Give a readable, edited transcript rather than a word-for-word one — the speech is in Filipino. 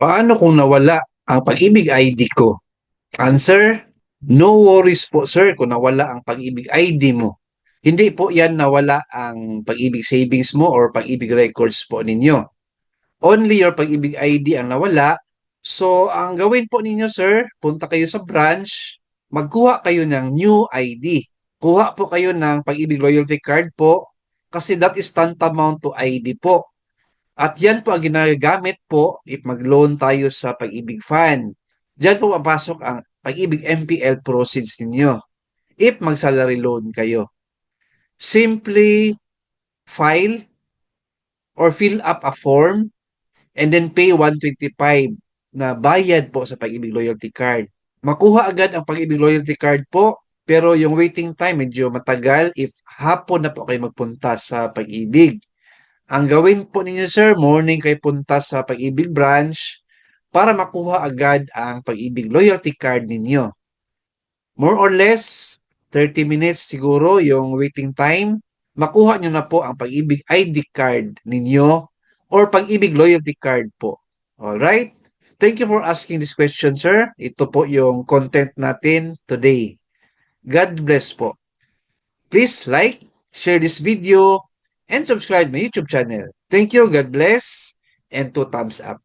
Paano kung nawala ang Pag-ibig ID ko? Answer, no worries po sir kung nawala ang Pag-ibig ID mo. Hindi po yan nawala ang Pag-ibig savings mo or Pag-ibig records po ninyo. Only your Pag-ibig ID ang nawala. So, ang gawin po ninyo sir, punta kayo sa branch, magkuha kayo ng new ID. Kuha po kayo ng Pag-ibig loyalty card po kasi that is tantamount to ID po. At yan po ang ginagamit po if mag-loan tayo sa Pag-ibig Fund. Diyan po papasok ang Pag-ibig MPL proceeds ninyo if mag-salary loan kayo. Simply file or fill up a form and then pay 125 na bayad po sa Pag-ibig Loyalty Card. Makuha agad ang Pag-ibig Loyalty Card po, pero yung waiting time medyo matagal if hapon na po kayo magpunta sa Pag-ibig. Ang gawin po ninyo sir, morning kayo punta sa Pag-ibig branch para makuha agad ang Pag-ibig Loyalty Card ninyo. More or less, 30 minutes siguro yung waiting time. Makuha nyo na po ang Pag-ibig ID card ninyo or Pag-ibig Loyalty Card po. Alright? Thank you for asking this question, sir. Ito po yung content natin today. God bless po. Please like, share this video, and subscribe my YouTube channel. Thank you, God bless, and 2 thumbs up.